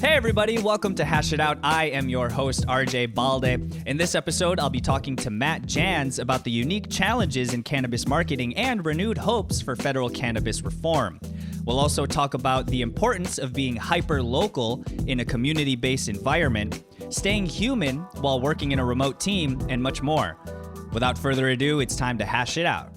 Hey everybody, welcome to Hash It Out. I am your host, RJ Balde. In this episode, I'll be talking to Matt Janz about the unique challenges in cannabis marketing and renewed hopes for federal cannabis reform. We'll also talk about the importance of being hyper-local in a community-based environment, staying human while working in a remote team, and much more. Without further ado, it's time to hash it out.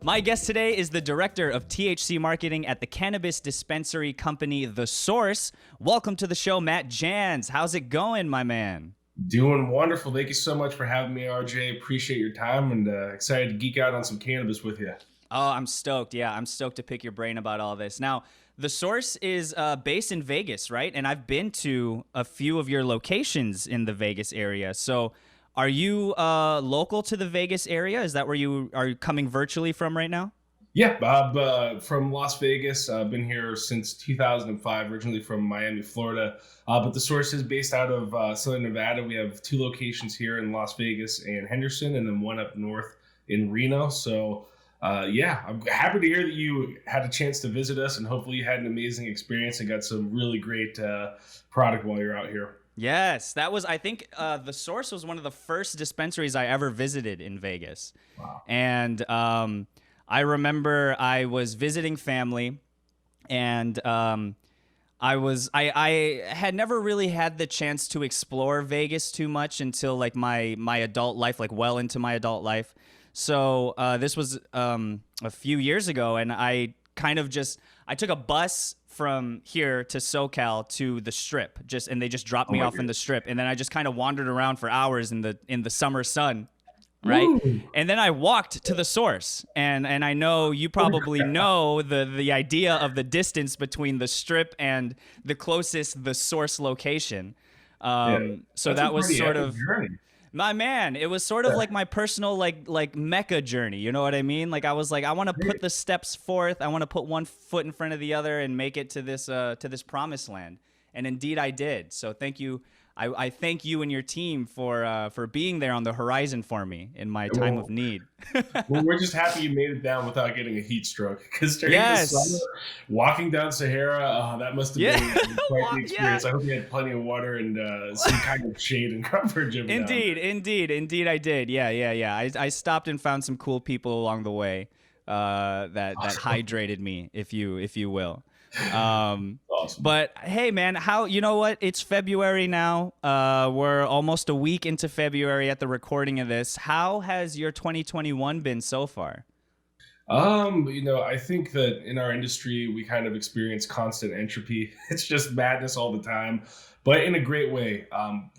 My guest today is the director of THC Marketing at the cannabis dispensary company The Source. Welcome to the show, Matt Janz. How's it going, my man? Doing wonderful. Thank you so much for having me, RJ. Appreciate your time and excited to geek out on some cannabis with you. Oh, I'm stoked. Yeah, I'm stoked to pick your brain about all this. Now, The Source is based in Vegas, right? And I've been to a few of your locations in the Vegas area. So are you local to the Vegas area? Is that where you are coming virtually from right now? Yeah, Bob, from Las Vegas. I've been here since 2005, originally from Miami, Florida. But The Source is based out of Southern Nevada. We have two locations here in Las Vegas and Henderson, and then one up north in Reno. So, yeah, I'm happy to hear that you had a chance to visit us, and hopefully you had an amazing experience and got some really great product while you're out here. Yes, that was, I think The Source was one of the first dispensaries I ever visited in Vegas. Wow. And I remember I was visiting family, and I had never really had the chance to explore Vegas too much until like my adult life, like well into my adult life. So this was a few years ago, and I took a bus from here to SoCal to the Strip, and they just dropped me off in the Strip, and then I just kind of wandered around for hours in the summer sun, right? Ooh. And then I walked to The Source, and I know you probably know the idea of the distance between the Strip and the closest The Source location. So that was sort of journey. My man, it was sort of like my personal like Mecca journey. You know what I mean? Like I was like, I want to put the steps forth. I want to put one foot in front of the other and make it to this promised land. And indeed, I did. So thank you. I thank you and your team for being there on the horizon for me in my time of need. Well, we're just happy you made it down without getting a heat stroke. Because during the summer, walking down Sahara, that must have been quite the experience. I hope you had plenty of water and some kind of shade and coverage. Indeed, I did. Yeah. I stopped and found some cool people along the way that hydrated me, if you will. Awesome. But hey, man, you know what? It's February now. We're almost a week into February at the recording of this. How has your 2021 been so far? I think that in our industry, we kind of experience constant entropy. It's just madness all the time, but in a great way.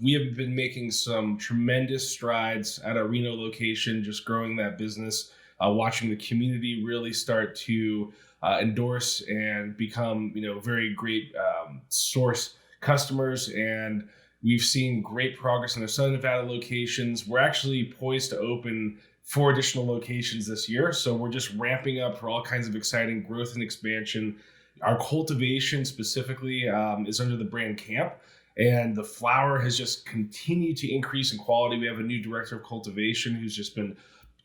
We have been making some tremendous strides at our Reno location, just growing that business, watching the community really start to endorse and become, very great Source customers. And we've seen great progress in our Southern Nevada locations. We're actually poised to open 4 additional locations this year. So we're just ramping up for all kinds of exciting growth and expansion. Our cultivation specifically is under the brand Camp. And the flower has just continued to increase in quality. We have a new director of cultivation who's just been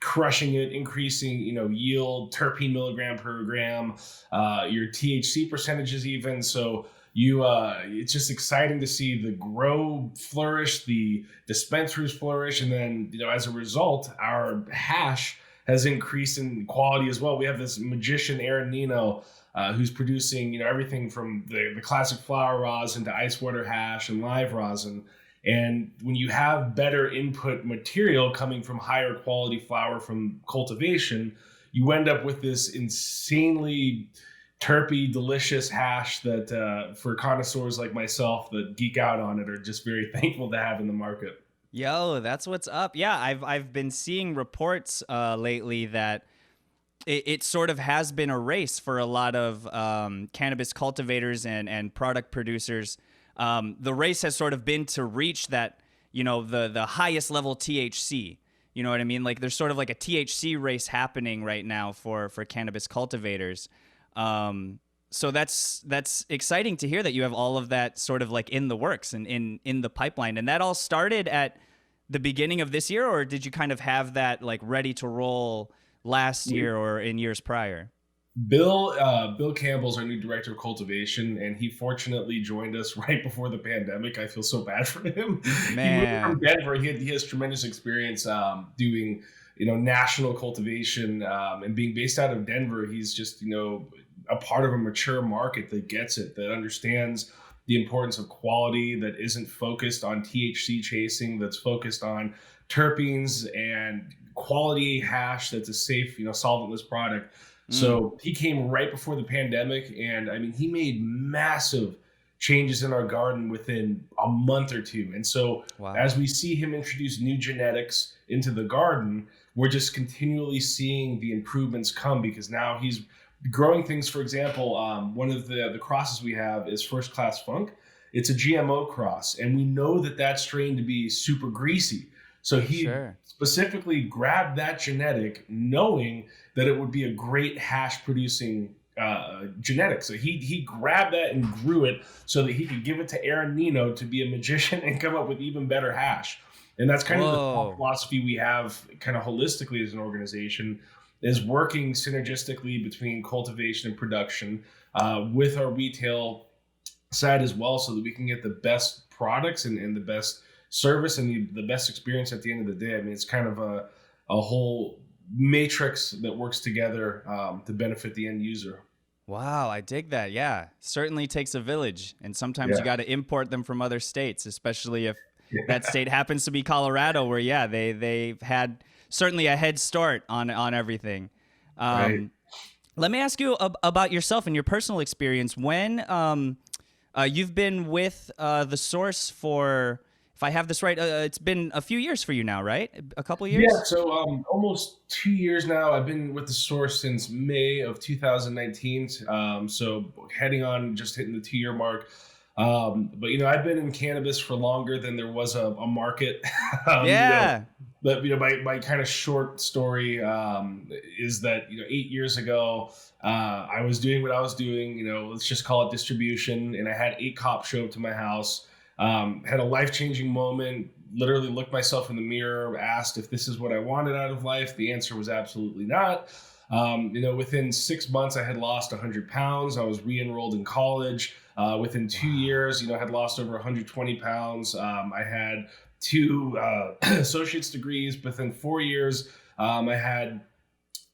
crushing it, increasing, yield, terpene milligram per gram, your THC percentages even. So it's just exciting to see the grow flourish, the dispensaries flourish. And then, as a result, our hash has increased in quality as well. We have this magician, Aaron Nino, who's producing, everything from the classic flower rosin to ice water hash and live rosin. And when you have better input material coming from higher quality flower from cultivation, you end up with this insanely terpy, delicious hash that for connoisseurs like myself that geek out on it are just very thankful to have in the market. Yo, that's what's up. Yeah, I've been seeing reports lately that it sort of has been a race for a lot of cannabis cultivators and product producers. The race has sort of been to reach that, the highest level THC. You know what I mean? Like there's sort of like a THC race happening right now for cannabis cultivators. So that's exciting to hear that you have all of that sort of like in the works and in the pipeline. And that all started at the beginning of this year, or did you kind of have that like ready to roll last year or in years prior? Bill Campbell's our new director of cultivation, and he fortunately joined us right before the pandemic. I feel so bad for him. He moved from Man. Denver. He has tremendous experience doing national cultivation, and being based out of Denver. He's just a part of a mature market that gets it, that understands the importance of quality, that isn't focused on THC chasing, that's focused on terpenes and quality hash that's a safe, solventless product. Mm. So he came right before the pandemic, and I mean, he made massive changes in our garden within a month or two. And so Wow. as we see him introduce new genetics into the garden, we're just continually seeing the improvements come, because now he's growing things. For example, one of the crosses we have is First Class Funk. It's a GMO cross, and we know that strain to be super greasy. So he Sure. specifically grabbed that genetic, knowing that it would be a great hash producing genetic. So he grabbed that and grew it so that he could give it to Aaron Nino to be a magician and come up with even better hash. And that's kind of the Whoa. philosophy we have kind of holistically as an organization, is working synergistically between cultivation and production with our retail side as well, so that we can get the best products and the best service and the best experience at the end of the day. I mean, it's kind of a whole matrix that works together to benefit the end user. Wow, I dig that. Yeah, certainly takes a village, and sometimes you Yeah. got to import them from other states, especially if that Yeah. state happens to be Colorado, where yeah, they've had certainly a head start on everything. Right. Um, Let me ask you about yourself and your personal experience. When you've been with the source for, if I have this right, it's been a few years for you now, right? A couple Yeah, years? so almost 2 years now. I've been with the source since May of 2019. So heading on, just hitting the 2 year mark. But I've been in cannabis for longer than there was a market. um, you know, Yeah. but my kind of short story is that 8 years ago, I was doing what I was doing. Let's just call it distribution, and I had 8 cops show up to my house. Had a life-changing moment, literally looked myself in the mirror, asked if this is what I wanted out of life. The answer was absolutely not. Within 6 months, I had lost 100 pounds. I was re-enrolled in college. Within 2 years, I had lost over 120 pounds. I had two associate's degrees. Within 4 years, I had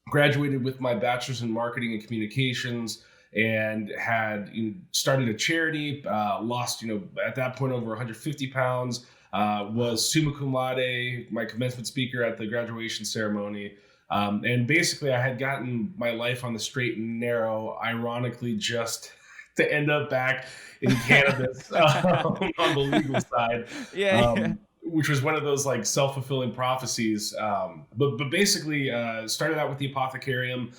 graduated with my bachelor's in marketing and communications, and had started a charity. Lost, at that point, over 150 pounds. Was summa cum laude, my commencement speaker at the graduation ceremony. And basically, I had gotten my life on the straight and narrow, ironically, just to end up back in cannabis on the legal side. Yeah, yeah. Which was one of those like self-fulfilling prophecies. But basically, started out with the apothecarium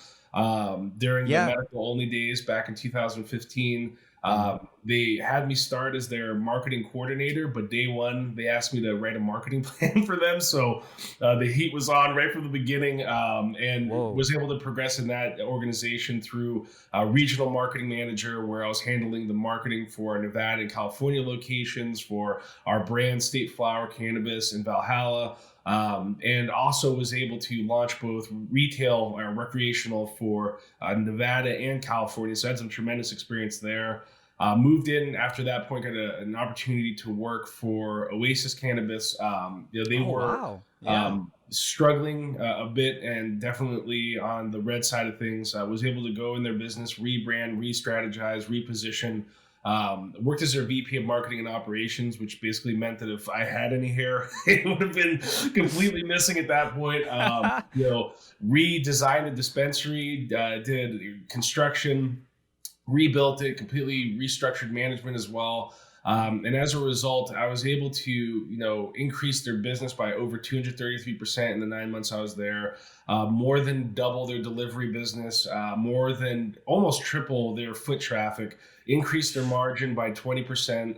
during the Yeah. medical only days back in 2015. Mhm. They had me start as their marketing coordinator, but day one they asked me to write a marketing plan for them. So the heat was on right from the beginning, and Whoa. was able to progress in that organization through regional marketing manager, where I was handling the marketing for Nevada and California locations for our brand State Flower Cannabis in Valhalla. And also was able to launch both retail or recreational for Nevada and California. So I had some tremendous experience there. Moved in after that point, got an opportunity to work for Oasis Cannabis. They Oh were wow. Yeah. struggling a bit, and definitely on the red side of things. I was able to go in their business, rebrand, re-strategize, reposition. Worked as their VP of marketing and operations, which basically meant that if I had any hair, it would have been completely missing at that point. Redesigned the dispensary, did construction, rebuilt it, completely restructured management as well. And as a result, I was able to, increase their business by over 233% in the 9 months I was there. More than double their delivery business, more than almost triple their foot traffic, increased their margin by 20%.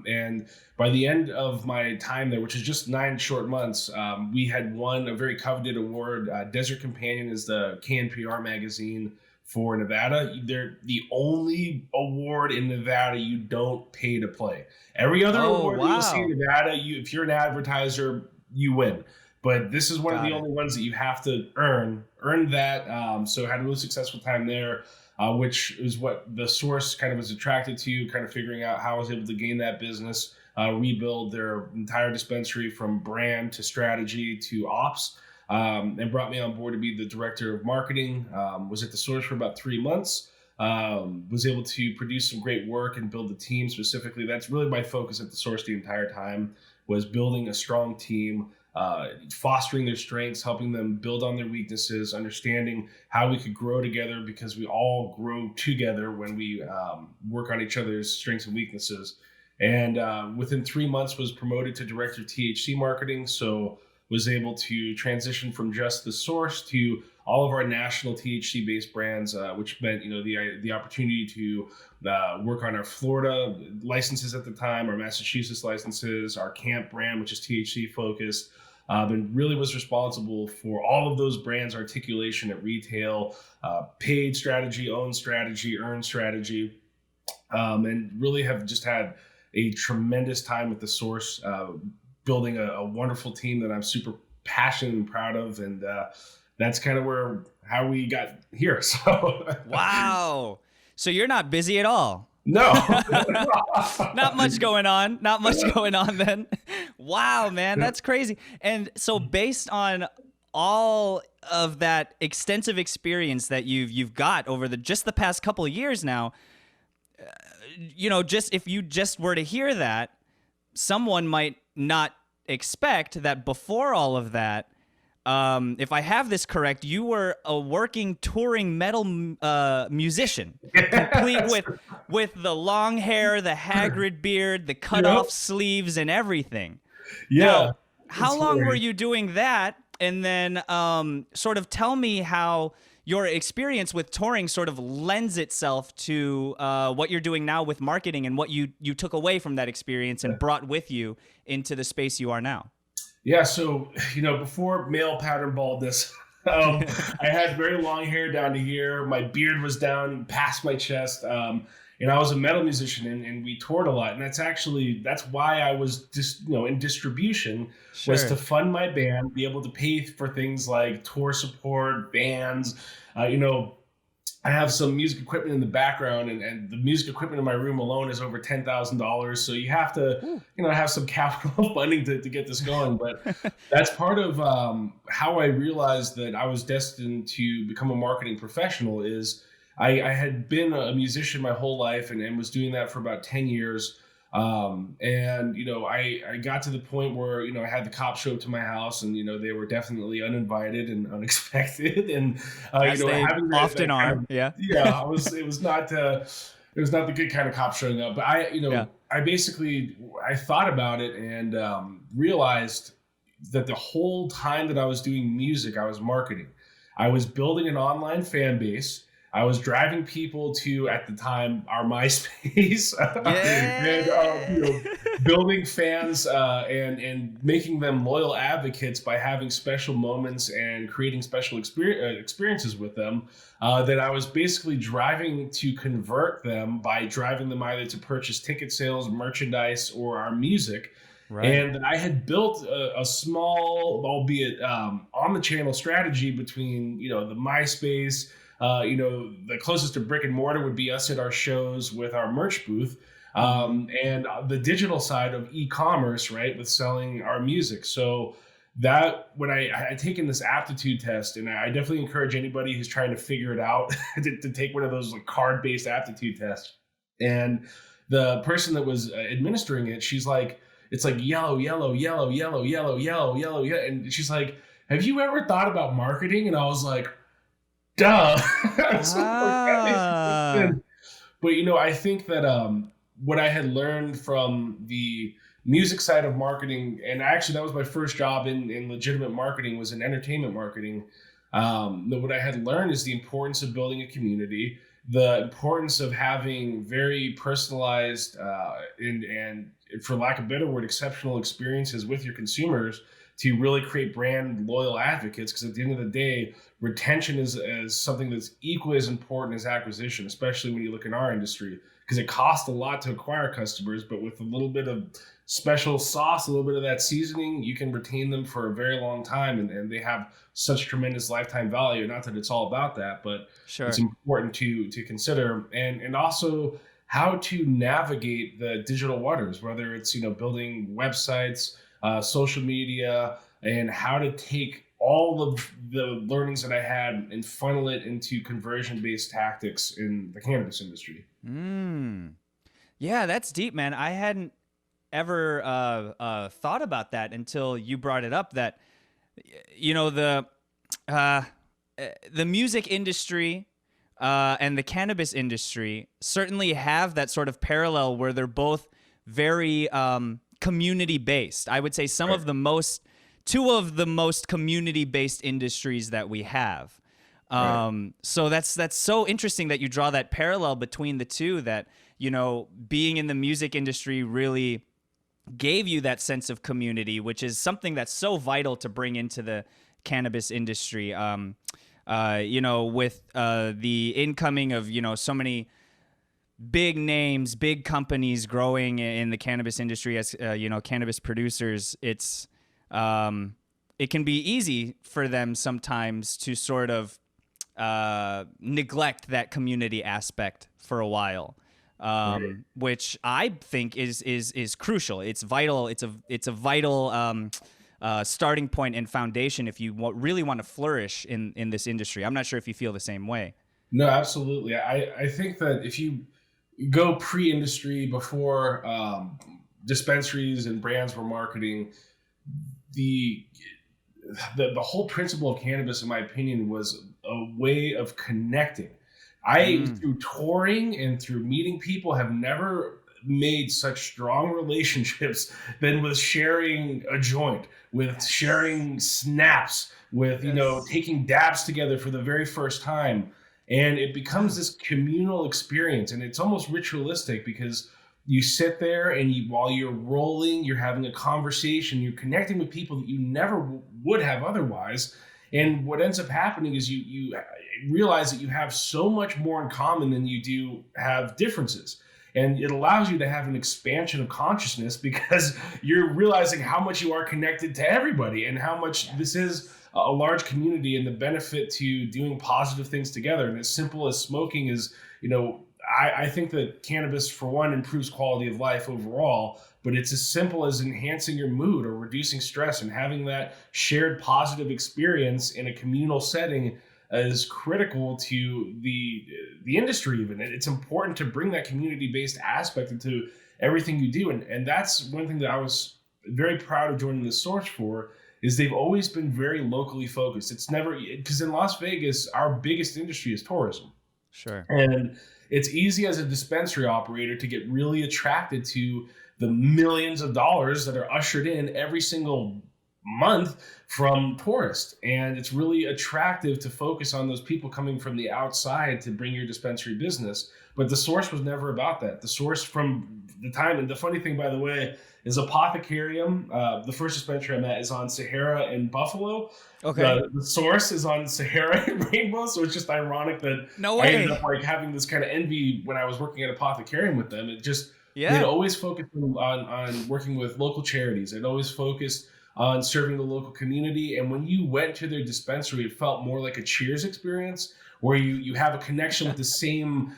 And by the end of my time there, which is just 9 short months, we had won a very coveted award. Desert Companion is the KNPR magazine for Nevada. They're the only award in Nevada you don't pay to play. Every other Oh award that you'll see in wow. Nevada, if you're an advertiser, you win. but this is one of Got the it. only ones that you have to earn that. So I had a really successful time there, which is what the source kind of was attracted to, kind of figuring out how I was able to gain that business, rebuild their entire dispensary from brand to strategy to ops, and brought me on board to be the director of marketing. Was at the source for about 3 months. Was able to produce some great work and build the team specifically. That's really my focus at the source the entire time, was building a strong team, fostering their strengths, helping them build on their weaknesses, understanding how we could grow together, because we all grow together when we work on each other's strengths and weaknesses. And within 3 months was promoted to director of THC Marketing. So was able to transition from just the source to all of our national THC-based brands, which meant the opportunity to work on our Florida licenses at the time, our Massachusetts licenses, our Camp brand, which is THC focused, and really was responsible for all of those brands' articulation at retail, paid strategy, owned strategy, earned strategy, and really have just had a tremendous time with the source, building a wonderful team that I'm super passionate and proud of. And that's kind of how we got here. So Wow. So you're not busy at all. No. Not much going on. Not much going on then. Wow, man, that's crazy. And so based on all of that extensive experience that you've got over just the past couple of years now, just if you just were to hear that, someone might not expect that before all of that, if I have this correct, you were a working touring metal musician, complete with the long hair, the Hagrid beard, the cut off sleeves, and everything. Yeah. Now, how long were you doing that? And then sort of tell me how your experience with touring sort of lends itself to what you're doing now with marketing, and what you took away from that experience and brought with you into the space you are now. Yeah, so before male pattern baldness, I had very long hair down to here. My beard was down past my chest, and I was a metal musician, and we toured a lot. And that's why I was just in distribution, was to fund my band, be able to pay for things like tour support, bands. I have some music equipment in the background, and the music equipment in my room alone is over $10,000. So you have to, have some capital funding to get this going. But that's part of how I realized that I was destined to become a marketing professional. Is I had been a musician my whole life, and was doing that for about 10 years. I got to the point where, I had the cops show up to my house, and, they were definitely uninvited and unexpected. And, As they having often are. Yeah. It was not the good kind of cop showing up, but I thought about it and, realized that the whole time that I was doing music, I was marketing. I was building an online fan base. I was driving people to, at the time, our MySpace, and building fans and making them loyal advocates by having special moments and creating special experiences with them. That I was basically driving to convert them by driving them either to purchase ticket sales, merchandise, or our music. Right. And I had built a small, albeit on the channel strategy between the MySpace. The closest to brick and mortar would be us at our shows with our merch booth, and the digital side of e-commerce, right, with selling our music. So that when I had taken this aptitude test, and I definitely encourage anybody who's trying to figure it out to take one of those card-based aptitude tests. And the person that was administering it, she's like, it's like yellow, yellow, yellow, yellow, yellow, yellow, yellow, yeah. And she's like, have you ever thought about marketing? And I was like, duh. But I think that what I had learned from the music side of marketing, and actually that was my first job in legitimate marketing, was in entertainment marketing. What I had learned is the importance of building a community, the importance of having very personalized and for lack of a better word, exceptional experiences with your consumers to really create brand loyal advocates. Because at the end of the day, retention is something that's equally as important as acquisition, especially when you look in our industry, because it costs a lot to acquire customers, but with a little bit of special sauce, a little bit of that seasoning, you can retain them for a very long time, and they have such tremendous lifetime value. Not that it's all about that, but it's Sure. important to consider, and also how to navigate the digital waters, whether it's building websites, social media, and how to take all of the learnings that I had and funnel it into conversion based tactics in the cannabis industry. Mm. Yeah, that's deep, man. I hadn't ever thought about that until you brought it up. That you know uh, the music industry and the cannabis industry certainly have that sort of parallel where they're both very community based. I would say two of the most community based industries that we have. Right. So that's so interesting that you draw that parallel between the two. That being in the music industry really gave you that sense of community, which is something that's so vital to bring into the cannabis industry. With the incoming of so many big names, big companies growing in the cannabis industry as cannabis producers, it can be easy for them sometimes to sort of neglect that community aspect for a while. Right. Which I think is crucial. It's vital. It's a vital starting point and foundation if you really want to flourish in this industry. I'm not sure if you feel the same way. No, absolutely. I think that if you go pre-industry, before dispensaries and brands were marketing, the the whole principle of cannabis, in my opinion, was a way of connecting. I, Mm. through touring and through meeting people, have never made such strong relationships than with sharing a joint, with Yes. sharing snaps, with Yes. taking dabs together for the very first time. And it becomes Yeah. this communal experience, and it's almost ritualistic because you sit there and while you're rolling, you're having a conversation, you're connecting with people that you never would have otherwise. And what ends up happening is you realize that you have so much more in common than you do have differences. And it allows you to have an expansion of consciousness because you're realizing how much you are connected to everybody and how much this Yes. is a large community, and the benefit to doing positive things together. And as simple as smoking is, I think that cannabis, for one, improves quality of life overall, but it's as simple as enhancing your mood or reducing stress, and having that shared positive experience in a communal setting is critical to the industry. Even it's important to bring that community based aspect into everything you do, and that's one thing that I was very proud of joining the Source for, is they've always been very locally focused. It's never, because in Las Vegas, our biggest industry is tourism. Sure. And it's easy as a dispensary operator to get really attracted to the millions of dollars that are ushered in every single month from tourists. And it's really attractive to focus on those people coming from the outside to bring your dispensary business. But the Source was never about that. The Source, from the time, and the funny thing, by the way, is Apothecarium. The first dispensary I'm at is on Sahara in Buffalo. Okay. The Source is on Sahara and Rainbow, so it's just ironic that No I ended up way. like having this kind of envy when I was working at Apothecarium with them. It just, they'd Yeah. always focused on working with local charities. They'd always focused on serving the local community. And when you went to their dispensary, it felt more like a Cheers experience, where you have a connection with the same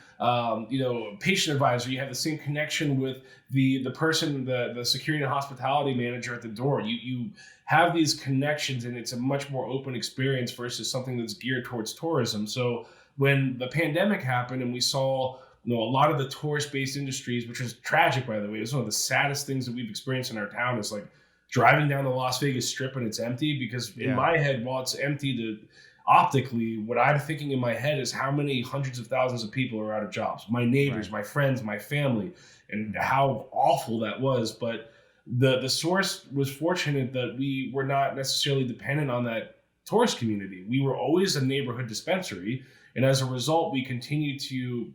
patient advisor. You have the same connection with the person, the security and hospitality manager at the door. You have these connections, and it's a much more open experience versus something that's geared towards tourism. So when the pandemic happened and we saw a lot of the tourist-based industries, which is tragic, by the way, it's one of the saddest things that we've experienced in our town, is like driving down the Las Vegas Strip and it's empty. Because in Yeah. my head, while it's empty optically, what I'm thinking in my head is how many hundreds of thousands of people are out of jobs. My neighbors, Right. my friends, my family, and how awful that was. But the Source was fortunate that we were not necessarily dependent on that tourist community. We were always a neighborhood dispensary, and as a result, we continue to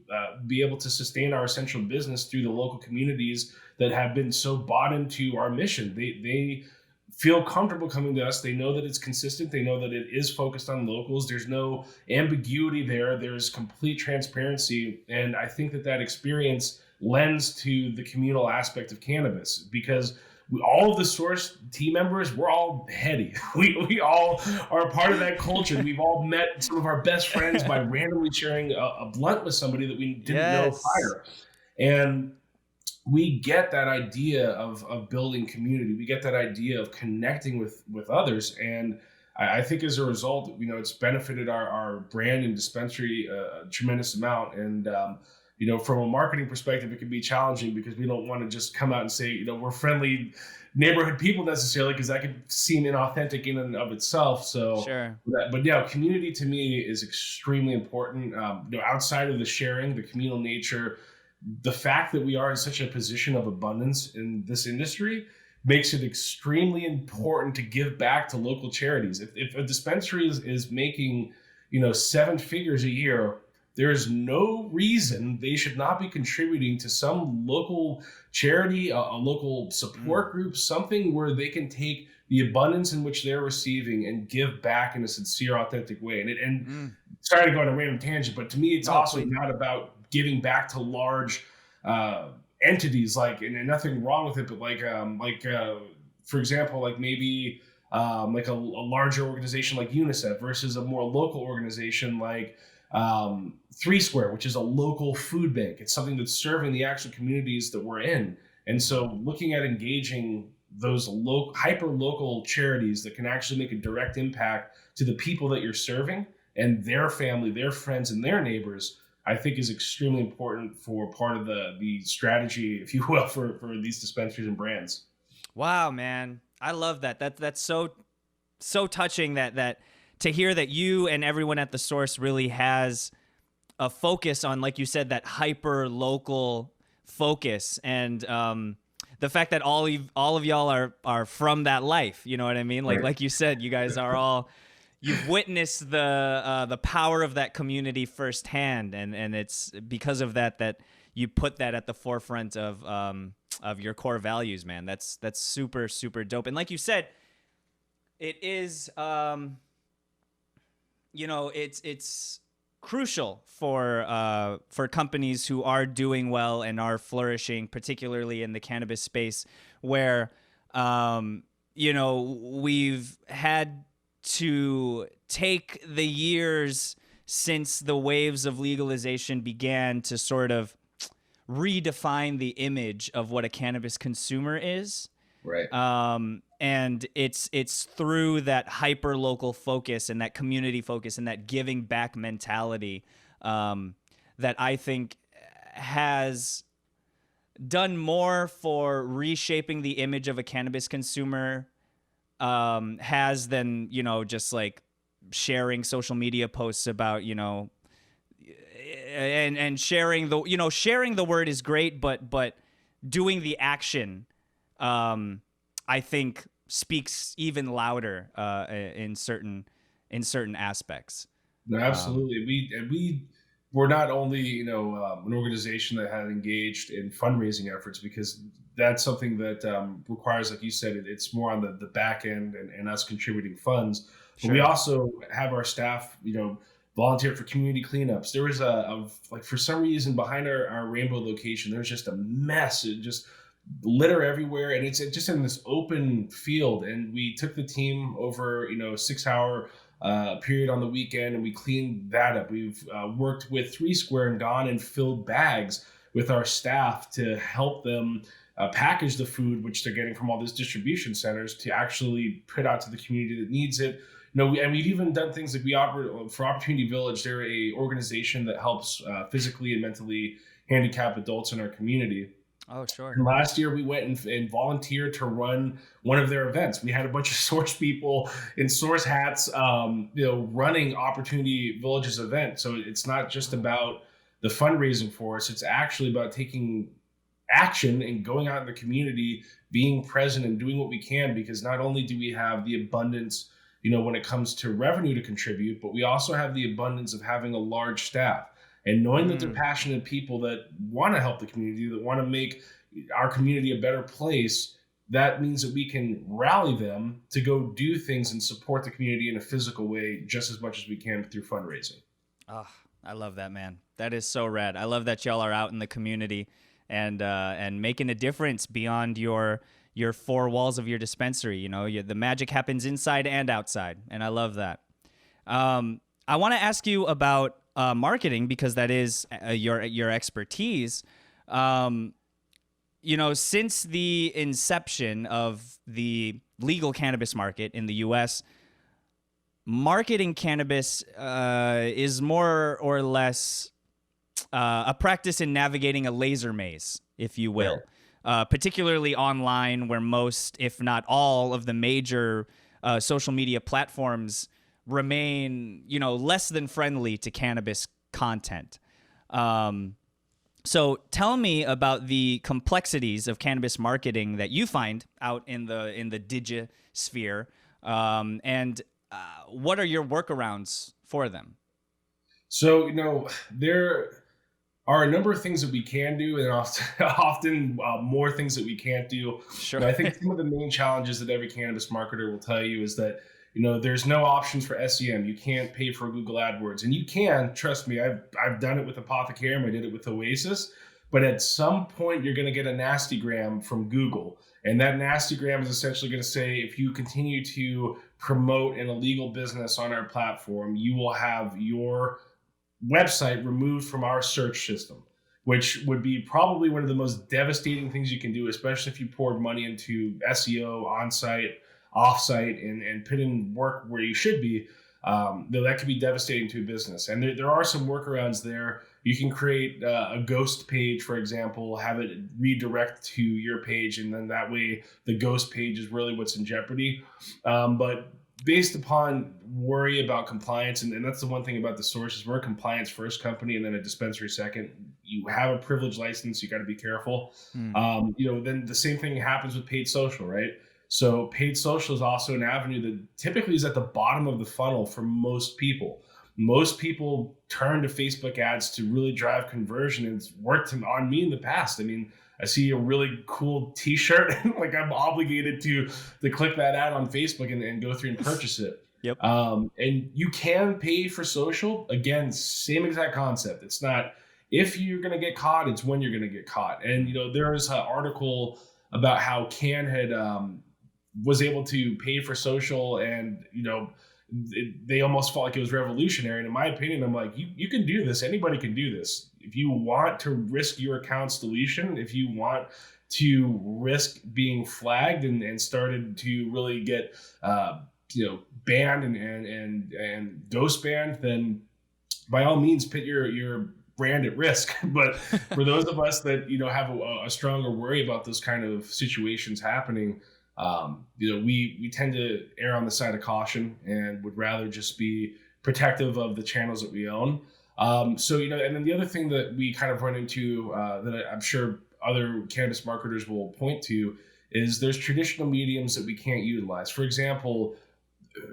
be able to sustain our essential business through the local communities that have been so bought into our mission. They feel comfortable coming to us. They know that it's consistent. They know that it is focused on locals. There's no ambiguity there. There's complete transparency. And I think that experience lends to the communal aspect of cannabis, because all of the source team members, we're all heady. We all are a part of that culture. We've all met some of our best friends by randomly sharing a blunt with somebody that we didn't know Yes. prior. And we get that idea of building community. We get that idea of connecting with others. And I think as a result, it's benefited our brand and dispensary a tremendous amount. And, from a marketing perspective, it can be challenging because we don't want to just come out and say, we're friendly neighborhood people necessarily, because that could seem inauthentic in and of itself. So, Sure. but yeah, community to me is extremely important. Outside of the sharing, the communal nature, the fact that we are in such a position of abundance in this industry makes it extremely important to give back to local charities. If a dispensary is making, 7 figures a year, there is no reason they should not be contributing to some local charity, a local support group, something where they can take the abundance in which they're receiving and give back in a sincere, authentic way. Sorry to go on a random tangent, but to me, it's also not about giving back to large entities, and nothing wrong with it, but for example, maybe like a larger organization like UNICEF versus a more local organization like 3 Square, which is a local food bank. It's something that's serving the actual communities that we're in. And so looking at engaging those hyper local charities that can actually make a direct impact to the people that you're serving and their family, their friends, and their neighbors, I think is extremely important for part of the strategy, if you will, for these dispensaries and brands. Wow, man. I love that. That's so touching that to hear that you and everyone at the source really has a focus on, like you said, that hyper local focus, and the fact that all of y'all are from that life. You know what I mean? Like you said, you guys are all, you've witnessed the power of that community firsthand, and it's because of that you put that at the forefront of your core values, man. That's super, super dope. And like you said, it is it's crucial for companies who are doing well and are flourishing, particularly in the cannabis space, where we've had to take the years since the waves of legalization began to sort of redefine the image of what a cannabis consumer is. Right. And it's through that hyper local focus and that community focus and that giving back mentality that I think has done more for reshaping the image of a cannabis consumer has than, just like sharing social media posts about, and sharing the word is great, but doing the action, I think speaks even louder in certain aspects. No, absolutely. We were not only an organization that had engaged in fundraising efforts, because that's something that requires, like you said, it's more on the back end and us contributing funds. But we also have our staff, volunteer for community cleanups. There was for some reason behind our Rainbow location, there's just a mess. It just litter everywhere, and it's just in this open field. And we took the team over, a 6-hour period on the weekend, and we cleaned that up. We've worked with 3 Square and gone and filled bags with our staff to help them package the food, which they're getting from all these distribution centers, to actually put out to the community that needs it. And we've even done things like we operate for Opportunity Village. They're a organization that helps physically and mentally handicapped adults in our community. Oh, sure. And last year we went and volunteered to run one of their events. We had a bunch of Source people in Source hats, running Opportunity Village's event. So it's not just about the fundraising for us. It's actually about taking action and going out in the community, being present and doing what we can, because not only do we have the abundance, when it comes to revenue to contribute, but we also have the abundance of having a large staff. And knowing that they're passionate people that want to help the community, that want to make our community a better place, that means that we can rally them to go do things and support the community in a physical way just as much as we can through fundraising. Oh, I love that, man. That is so rad. I love that y'all are out in the community and making a difference beyond your four walls of your dispensary. You know, the magic happens inside and outside, and I love that. I want to ask you about marketing because that is your expertise. You know, since the inception of the legal cannabis market in the U.S., marketing cannabis is more or less a practice in navigating a laser maze, if you will, particularly online, where most, if not all, of the major social media platforms remain, you know, less than friendly to cannabis content. So tell me about the complexities of cannabis marketing that you find out in the digisphere, and what are your workarounds for them? So, you know, there are a number of things that we can do, and often more things that we can't do. Sure. But I think some of the main challenges that every cannabis marketer will tell you is that, you know, there's no options for SEM. You can't pay for Google AdWords, and you can, trust me, I've done it with Apothecarium. I did it with Oasis. But at some point, you're going to get a nasty gram from Google. And that nasty gram is essentially going to say, if you continue to promote an illegal business on our platform, you will have your website removed from our search system, which would be probably one of the most devastating things you can do, especially if you poured money into SEO, on-site, off-site, and put in work where you should be. Though that could be devastating to a business. And there are some workarounds there. You can create a ghost page, for example, have it redirect to your page, and then that way the ghost page is really what's in jeopardy. But based upon worry about compliance, and that's the one thing about the source is we're a compliance first company and then a dispensary second. You have a privilege license, you got to be careful. You know, then the same thing happens with paid social, right? So paid social is also an avenue that typically is at the bottom of the funnel for most people. Most people turn to Facebook ads to really drive conversion, and it's worked on me in the past. I mean, I see a really cool t-shirt and like I'm obligated to click that ad on Facebook and go through and purchase it. Yep. And you can pay for social. Again, same exact concept. It's not if you're going to get caught, it's when you're going to get caught. And, you know, there is an article about how Can had was able to pay for social, and, you know, they almost felt like it was revolutionary. And in my opinion, I'm like, you can do this. Anybody can do this. If you want to risk your account's deletion, if you want to risk being flagged and started to really get, you know, banned and ghost banned, then by all means put your brand at risk. But for those of us that, you know, have a stronger worry about those kind of situations happening, you know, we tend to err on the side of caution and would rather just be protective of the channels that we own. So, you know, and then the other thing that we kind of run into that I'm sure other cannabis marketers will point to is there's traditional mediums that we can't utilize. For example,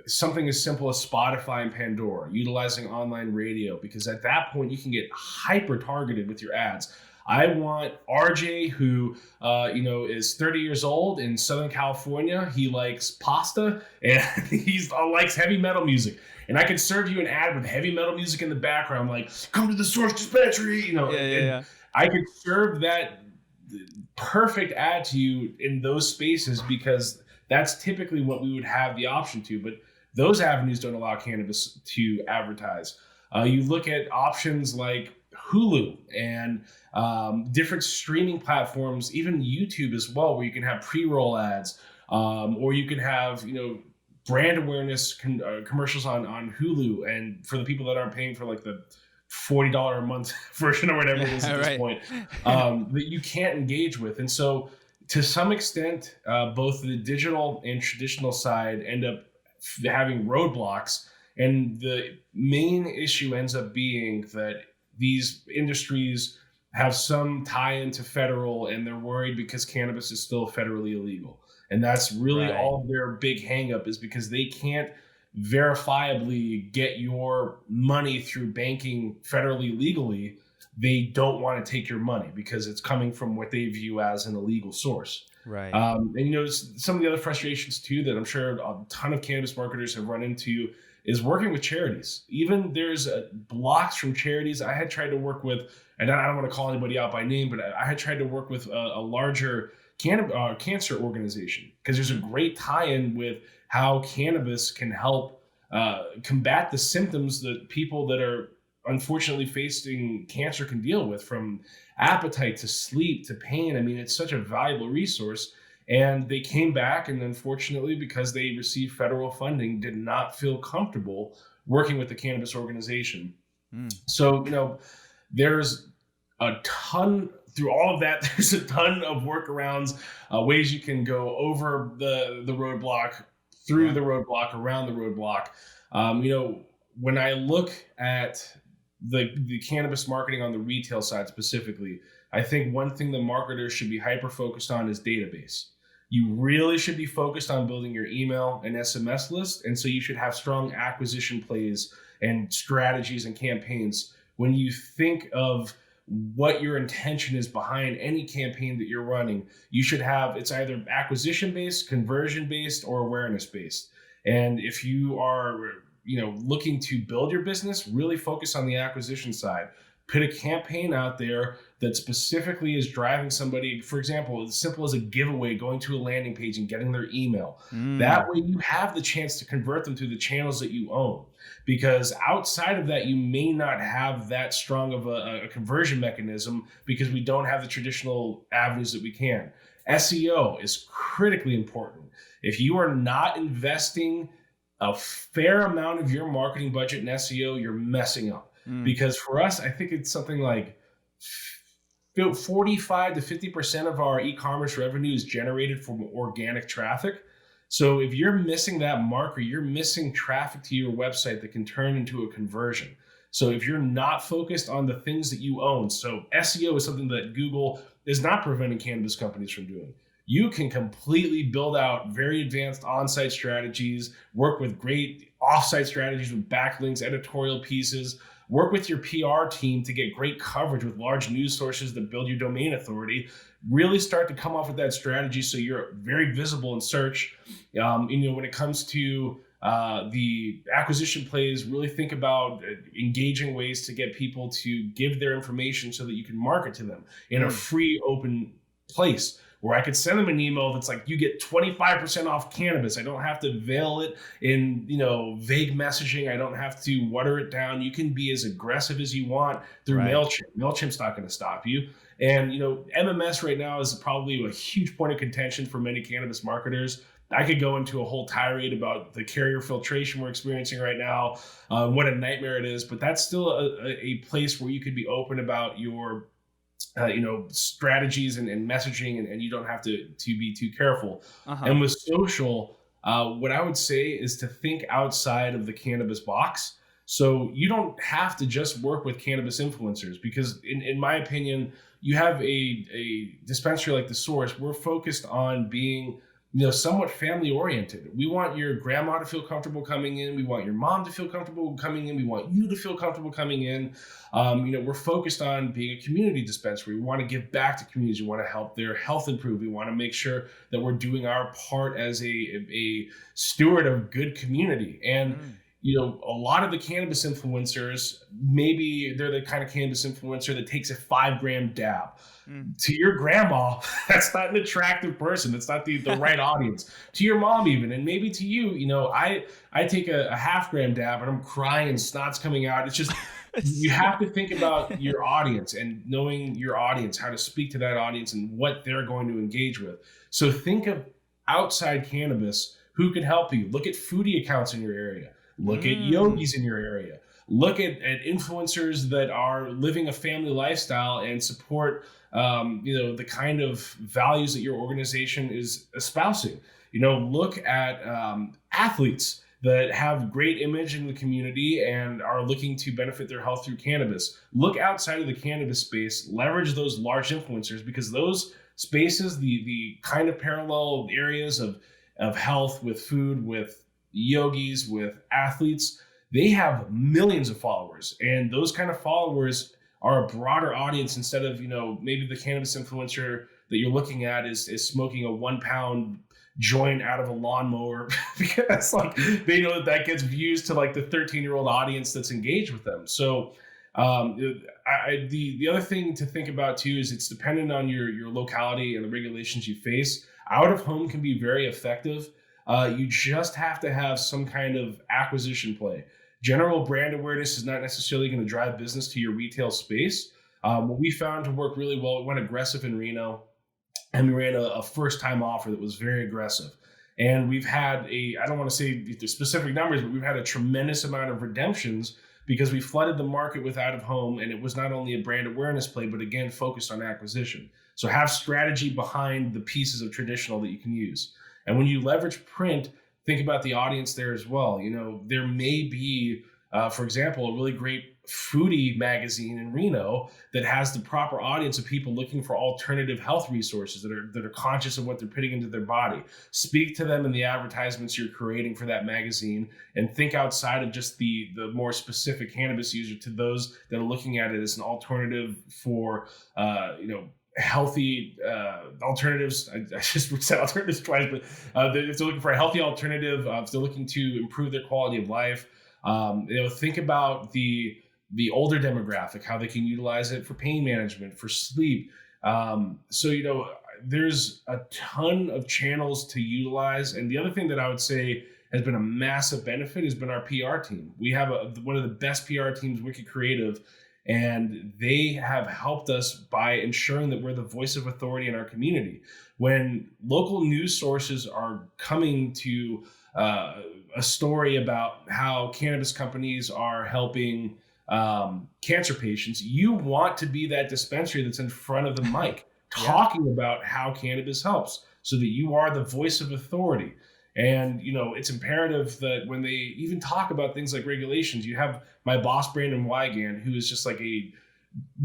something as simple as Spotify and Pandora, utilizing online radio, because at that point you can get hyper targeted with your ads. I want RJ, who you know, is 30 years old in Southern California. He likes pasta and he likes heavy metal music. And I could serve you an ad with heavy metal music in the background, like "Come to the Source Dispensary," you know. Yeah. I could serve that perfect ad to you in those spaces because that's typically what we would have the option to. But those avenues don't allow cannabis to advertise. You look at options like Hulu and different streaming platforms, even YouTube as well, where you can have pre-roll ads, or you can have, you know, brand awareness commercials on Hulu. And for the people that aren't paying for like the $40 a month version or whatever it is at this point, that you can't engage with. And so to some extent, both the digital and traditional side end up having roadblocks. And the main issue ends up being that these industries have some tie into federal, and they're worried because cannabis is still federally illegal. And that's really all their big hang up, is because they can't verifiably get your money through banking federally legally. They don't want to take your money because it's coming from what they view as an illegal source. And, you know, some of the other frustrations too that I'm sure a ton of cannabis marketers have run into is working with charities. Even there's blocks from charities. I had tried to work with, and I don't want to call anybody out by name, but I had tried to work with a larger cancer organization, because there's a great tie-in with how cannabis can help combat the symptoms that people that are unfortunately facing cancer can deal with, from appetite to sleep to pain. I mean, it's such a valuable resource. And they came back, and unfortunately, because they received federal funding, did not feel comfortable working with the cannabis organization. So, there's a ton through all of that. There's a ton of workarounds, ways you can go over the roadblock, through the roadblock, around the roadblock. When I look at the cannabis marketing on the retail side specifically, I think one thing the marketers should be hyper focused on is database. You really should be focused on building your email and SMS list. And so you should have strong acquisition plays and strategies and campaigns. When you think of what your intention is behind any campaign that you're running, you should have, it's either acquisition based, conversion based, or awareness based. And if you are, looking to build your business, really focus on the acquisition side. Put a campaign out there that specifically is driving somebody, for example, as simple as a giveaway, going to a landing page and getting their email. That way you have the chance to convert them through the channels that you own. Because outside of that, you may not have that strong of a conversion mechanism, because we don't have the traditional avenues that we can. SEO is critically important. If you are not investing a fair amount of your marketing budget in SEO, you're messing up. Because for us, I think it's something like 45 to 50% of our e-commerce revenue is generated from organic traffic. So if you're missing that marker, you're missing traffic to your website that can turn into a conversion. So if you're not focused on the things that you own, so SEO is something that Google is not preventing cannabis companies from doing. You can completely build out very advanced on-site strategies, work with great off-site strategies with backlinks, editorial pieces, work with your PR team to get great coverage with large news sources that build your domain authority. Really start to come up with that strategy so you're very visible in search. When it comes to the acquisition plays, really think about engaging ways to get people to give their information so that you can market to them in a free, open place, where I could send them an email that's like, you get 25% off cannabis. I don't have to veil it in, vague messaging. I don't have to water it down. You can be as aggressive as you want through MailChimp. MailChimp's not going to stop you. And, MMS right now is probably a huge point of contention for many cannabis marketers. I could go into a whole tirade about the carrier filtration we're experiencing right now, what a nightmare it is, but that's still a place where you could be open about your strategies and messaging, and you don't have to be too careful. And with social, what I would say is to think outside of the cannabis box. So you don't have to just work with cannabis influencers, because in my opinion, you have a dispensary like The Source. We're focused on being somewhat family oriented. We want your grandma to feel comfortable coming in. We want your mom to feel comfortable coming in. We want you to feel comfortable coming in. We're focused on being a community dispensary. We want to give back to communities. We want to help their health improve. We want to make sure that we're doing our part as a steward of good community. And a lot of the cannabis influencers, maybe they're the kind of cannabis influencer that takes a 5-gram dab. To your grandma, that's not an attractive person. That's not the right audience. To your mom even, and maybe to you, I take a 0.5-gram dab and I'm crying and snot's coming out. It's just, you have to think about your audience and knowing your audience, how to speak to that audience and what they're going to engage with. So think of outside cannabis, who can help you. Look at foodie accounts in your area. Look at yogis in your area. Look at influencers that are living a family lifestyle and support the kind of values that your organization is espousing. Look at athletes that have great image in the community and are looking to benefit their health through cannabis. Look outside of the cannabis space, leverage those large influencers, because those spaces, the kind of parallel areas of health with food, with yogis, with athletes, they have millions of followers, and those kind of followers are a broader audience instead of, maybe the cannabis influencer that you're looking at is smoking a 1-pound joint out of a lawnmower because like they know that gets views to like the 13-year-old audience that's engaged with them. So the other thing to think about too is it's dependent on your locality and the regulations you face. Out of home can be very effective. You just have to have some kind of acquisition play. General brand awareness is not necessarily going to drive business to your retail space. What we found to work really well, we went aggressive in Reno, and we ran a first-time offer that was very aggressive. And we've had I don't want to say the specific numbers, but we've had a tremendous amount of redemptions because we flooded the market with out of home, and it was not only a brand awareness play, but again, focused on acquisition. So have strategy behind the pieces of traditional that you can use. And when you leverage print, think about the audience there as well. You know, there may be, for example, a really great foodie magazine in Reno that has the proper audience of people looking for alternative health resources that are conscious of what they're putting into their body. Speak to them in the advertisements you're creating for that magazine, and think outside of just the more specific cannabis user to those that are looking at it as an alternative for, healthy alternatives. I just said alternatives twice, but if they're looking for a healthy alternative, if they're looking to improve their quality of life, think about the older demographic, how they can utilize it for pain management, for sleep. There's a ton of channels to utilize. And the other thing that I would say has been a massive benefit has been our PR team. We have one of the best PR teams, Wicked Creative, and they have helped us by ensuring that we're the voice of authority in our community. When local news sources are coming to a story about how cannabis companies are helping cancer patients, you want to be that dispensary that's in front of the mic talking about how cannabis helps, so that you are the voice of authority. And, it's imperative that when they even talk about things like regulations, you have my boss, Brandon Wygand, who is just like a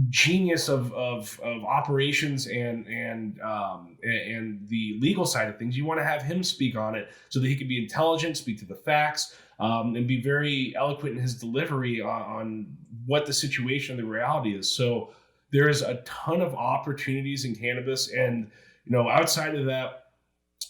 genius of operations and the legal side of things. You want to have him speak on it so that he can be intelligent, speak to the facts, and be very eloquent in his delivery on what the situation, the reality is. So there's a ton of opportunities in cannabis, and outside of that,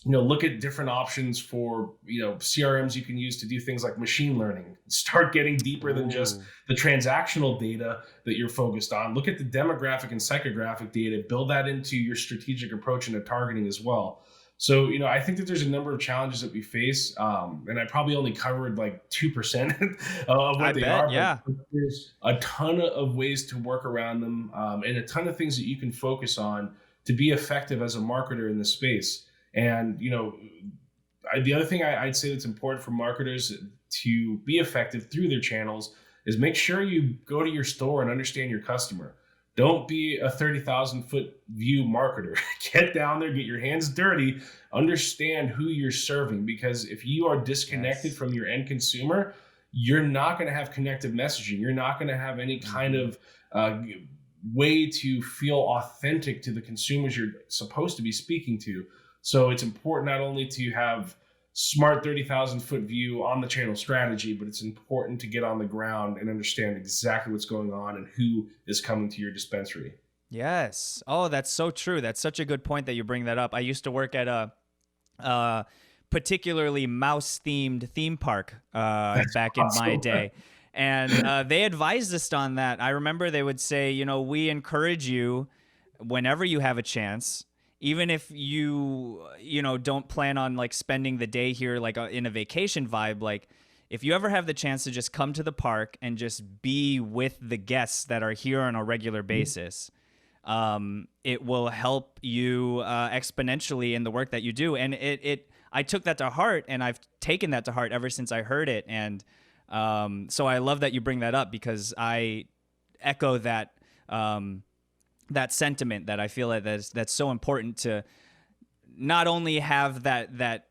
look at different options for, CRMs you can use to do things like machine learning. Start getting deeper than just the transactional data that you're focused on. Look at the demographic and psychographic data, build that into your strategic approach into targeting as well. So, I think that there's a number of challenges that we face, and I probably only covered like 2% of what they are. Yeah. But there's a ton of ways to work around them, and a ton of things that you can focus on to be effective as a marketer in this space. And, the other thing I'd say that's important for marketers to be effective through their channels is make sure you go to your store and understand your customer. Don't be a 30,000 foot view marketer. Get down there, get your hands dirty, understand who you're serving, because if you are disconnected from your end consumer, you're not going to have connected messaging. You're not going to have any kind of way to feel authentic to the consumers you're supposed to be speaking to. So it's important not only to have smart 30,000 foot view on the channel strategy, but it's important to get on the ground and understand exactly what's going on and who is coming to your dispensary. Yes. Oh, that's so true. That's such a good point that you bring that up. I used to work at a particularly mouse-themed theme park back in my day. And they advised us on that. I remember they would say, we encourage you whenever you have a chance, even if you don't plan on like spending the day here, like in a vacation vibe, like if you ever have the chance to just come to the park and just be with the guests that are here on a regular basis, it will help you exponentially in the work that you do. And I took that to heart, and I've taken that to heart ever since I heard it. And so I love that you bring that up, because I echo that that sentiment, that I feel like that's so important to not only have that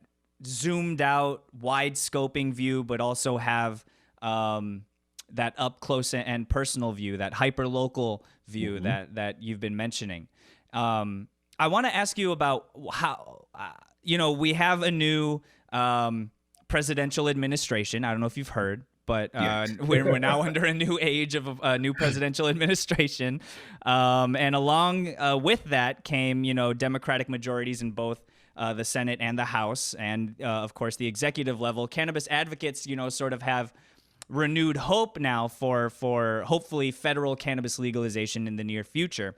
zoomed out, wide scoping view, but also have that up close and personal view, that hyper local view that you've been mentioning. I want to ask you about how we have a new presidential administration. I don't know if you've heard, but we're now under a new age of a new presidential administration. And along with that came, Democratic majorities in both the Senate and the House, and of course the executive level. Cannabis advocates, sort of have renewed hope now for hopefully federal cannabis legalization in the near future.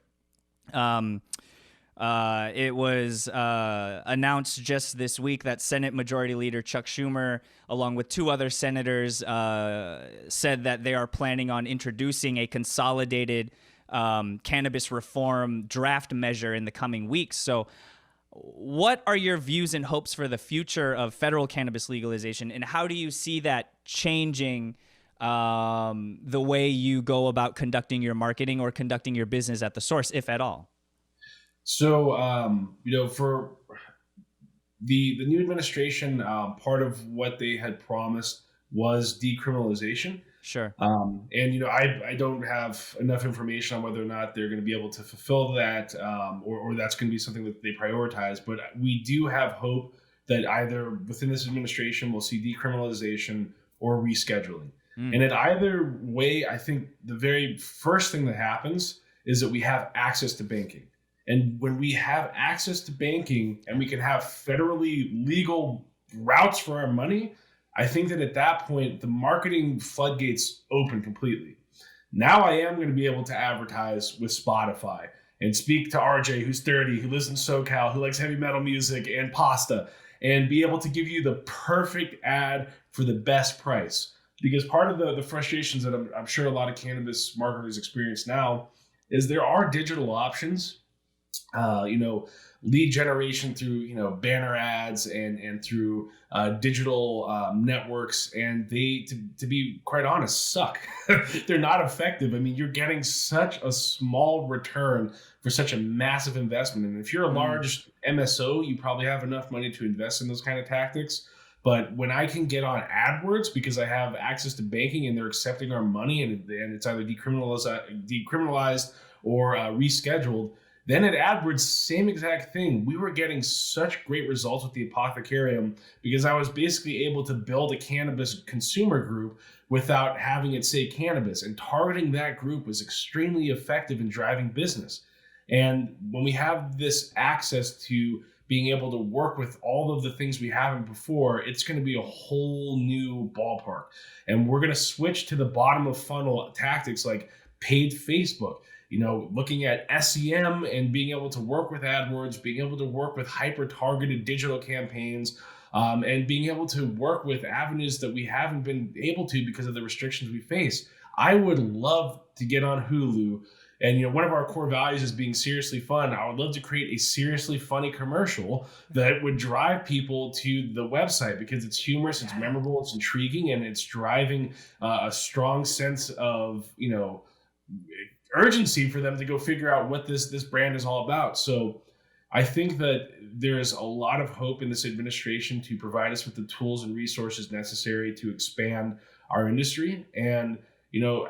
It was announced just this week that Senate Majority Leader Chuck Schumer, along with two other senators, said that they are planning on introducing a consolidated cannabis reform draft measure in the coming weeks. So what are your views and hopes for the future of federal cannabis legalization, and how do you see that changing the way you go about conducting your marketing or conducting your business at the source, if at all? So, for the new administration, part of what they had promised was decriminalization. Sure. I don't have enough information on whether or not they're going to be able to fulfill that, or that's going to be something that they prioritize. But we do have hope that either within this administration we'll see decriminalization or rescheduling. And in either way, I think the very first thing that happens is that we have access to banking. And when we have access to banking and we can have federally legal routes for our money, I think that at that point, the marketing floodgates open completely. Now I am going to be able to advertise with Spotify and speak to RJ, who's 30, who lives in SoCal, who likes heavy metal music and pasta, and be able to give you the perfect ad for the best price. Because part of the frustrations that I'm sure a lot of cannabis marketers experience now is there are digital options. Lead generation through, banner ads and through digital networks. And they, to be quite honest, suck. They're not effective. I mean, you're getting such a small return for such a massive investment. And if you're a large MSO, you probably have enough money to invest in those kind of tactics. But when I can get on AdWords because I have access to banking and they're accepting our money and it's either decriminalized or rescheduled, then at AdWords, same exact thing. We were getting such great results with the Apothecarium because I was basically able to build a cannabis consumer group without having it say cannabis. And targeting that group was extremely effective in driving business. And when we have this access to being able to work with all of the things we haven't before, it's going to be a whole new ballpark. And we're going to switch to the bottom of funnel tactics like paid Facebook. Looking at SEM and being able to work with AdWords, being able to work with hyper-targeted digital campaigns, and being able to work with avenues that we haven't been able to because of the restrictions we face. I would love to get on Hulu. And, one of our core values is being seriously fun. I would love to create a seriously funny commercial that would drive people to the website because it's humorous, it's memorable, it's intriguing, and it's driving a strong sense of, urgency for them to go figure out what this brand is all about. So I think that there's a lot of hope in this administration to provide us with the tools and resources necessary to expand our industry. And,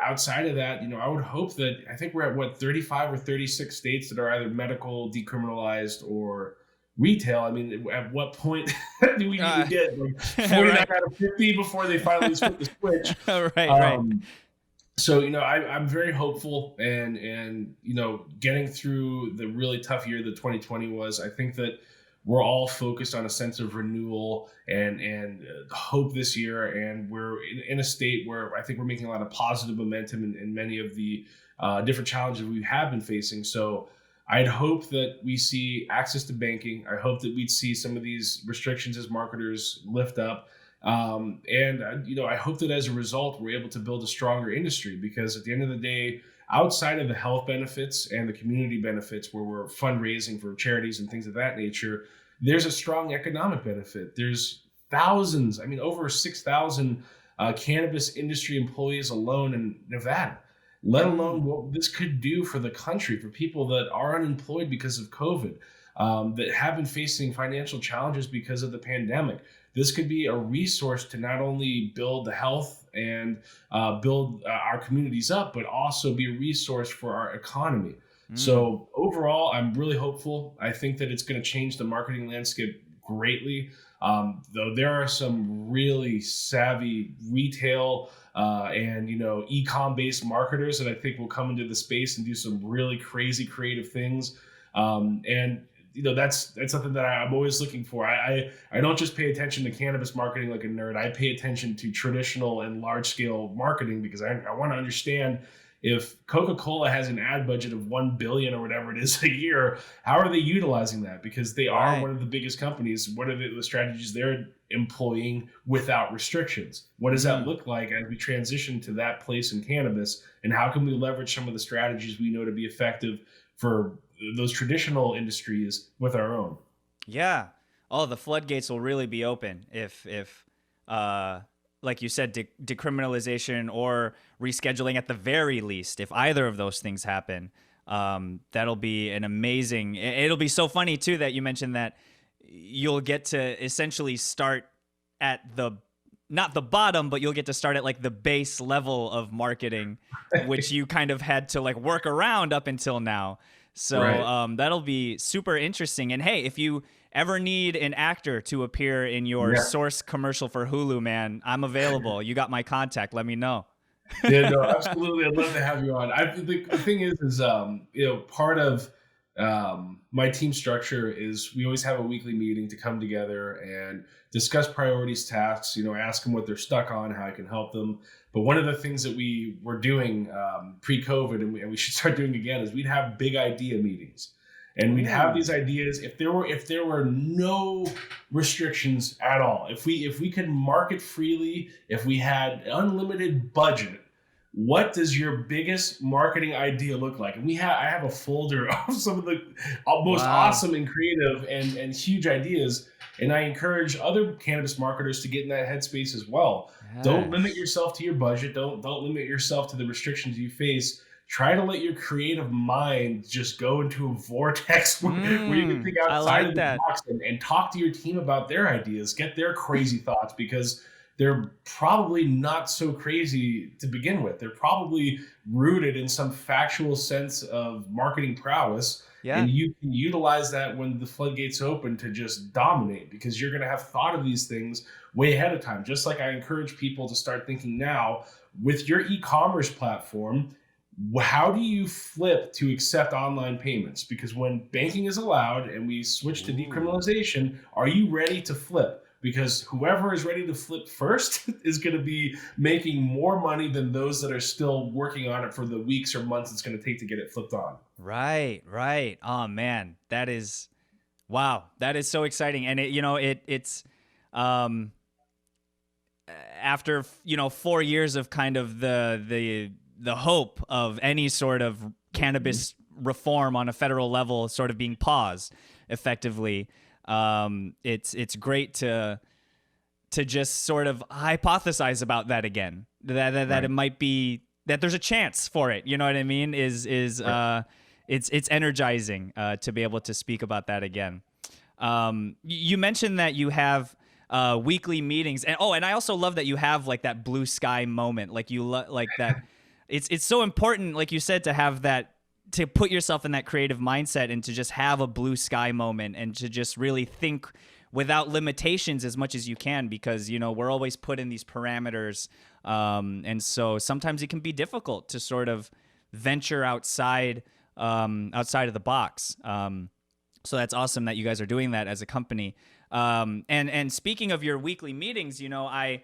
outside of that, I would hope that I think we're at 35 or 36 states that are either medical, decriminalized, or retail. I mean, at what point do we need to get 49 out of 50 before they finally flip the switch? Right. So, I'm very hopeful and getting through the really tough year that 2020 was. I think that we're all focused on a sense of renewal and hope this year. And we're in a state where I think we're making a lot of positive momentum in many of the different challenges we have been facing. So I'd hope that we see access to banking. I hope that we'd see some of these restrictions as marketers lift up. I hope that as a result, we're able to build a stronger industry because at the end of the day, outside of the health benefits and the community benefits where we're fundraising for charities and things of that nature, there's a strong economic benefit. There's thousands, over 6,000 cannabis industry employees alone in Nevada, let alone what this could do for the country, for people that are unemployed because of COVID, that have been facing financial challenges because of the pandemic. This could be a resource to not only build the health and build our communities up, but also be a resource for our economy. So overall, I'm really hopeful. I think that it's going to change the marketing landscape greatly. Though there are some really savvy retail and e-com based marketers that I think will come into the space and do some really crazy creative things. that's something that I'm always looking for. I don't just pay attention to cannabis marketing like a nerd. I pay attention to traditional and large scale marketing because I want to understand if Coca-Cola has an ad budget of 1 billion or whatever it is a year, how are they utilizing that? Because they are one of the biggest companies. What are the strategies they're employing without restrictions? What does that look like as we transition to that place in cannabis? And how can we leverage some of the strategies we know to be effective for those traditional industries with our own? Yeah. Oh, the floodgates will really be open if like you said, decriminalization or rescheduling at the very least. If either of those things happen, that'll be an amazing. It'll be so funny too that you mentioned that you'll get to essentially start at not the bottom, but you'll get to start at like the base level of marketing, which you kind of had to like work around up until now. So that'll be super interesting. And hey, if you ever need an actor to appear in your Source commercial for Hulu, man, I'm available. You got my contact. Let me know. Yeah, no, absolutely. I'd love to have you on. The thing is, part of my team structure is we always have a weekly meeting to come together and discuss priorities, tasks, ask them what they're stuck on, how I can help them. But one of the things that we were doing pre-COVID and we should start doing again is we'd have big idea meetings. And we'd have these ideas if there were no restrictions at all. If we could market freely, if we had unlimited budget, what does your biggest marketing idea look like? And I have a folder of some of the most awesome and creative and huge ideas. And I encourage other cannabis marketers to get in that headspace as well. Yes. Don't limit yourself to your budget. Don't limit yourself to the restrictions you face. Try to let your creative mind just go into a vortex where you can think outside of the box and talk to your team about their ideas, get their crazy thoughts, because they're probably not so crazy to begin with. They're probably rooted in some factual sense of marketing prowess. Yeah. And you can utilize that when the floodgates open to just dominate, because you're going to have thought of these things way ahead of time. Just like I encourage people to start thinking now with your e-commerce platform, how do you flip to accept online payments? Because when banking is allowed and we switch to decriminalization, are you ready to flip? Because whoever is ready to flip first is going to be making more money than those that are still working on it for the weeks or months it's going to take to get it flipped on. Right. Oh man, that is, wow. That is so exciting. And it's after, 4 years of kind of the hope of any sort of cannabis reform on a federal level sort of being paused effectively. It's great to just sort of hypothesize about that again, that it might be that there's a chance for it. You know what I mean? It's energizing to be able to speak about that again. You mentioned that you have weekly meetings, and I also love that you have like that blue sky moment, like like that. It's so important, like you said, to have that, to put yourself in that creative mindset and to just have a blue sky moment and to just really think without limitations as much as you can, because, we're always put in these parameters. And so sometimes it can be difficult to sort of venture outside of the box. So that's awesome that you guys are doing that as a company. And speaking of your weekly meetings, I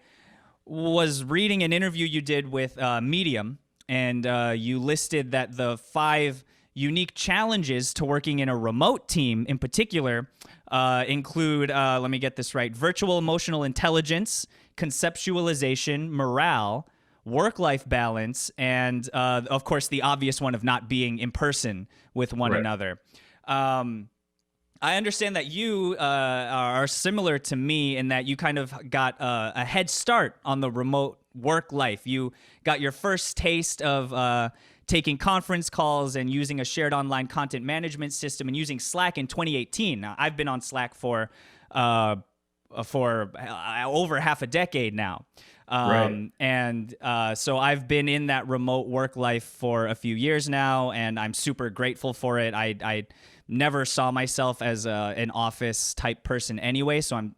was reading an interview you did with Medium, and you listed that the 5 unique challenges to working in a remote team in particular include, let me get this right, virtual emotional intelligence, conceptualization, morale, work-life balance, and of course the obvious one of not being in person with one another. I understand that you are similar to me in that you kind of got a head start on the remote work life. You got your first taste of taking conference calls and using a shared online content management system and using Slack in 2018. Now, I've been on Slack for over half a decade now. And so I've been in that remote work life for a few years now, and I'm super grateful for it. I never saw myself as an office type person anyway, so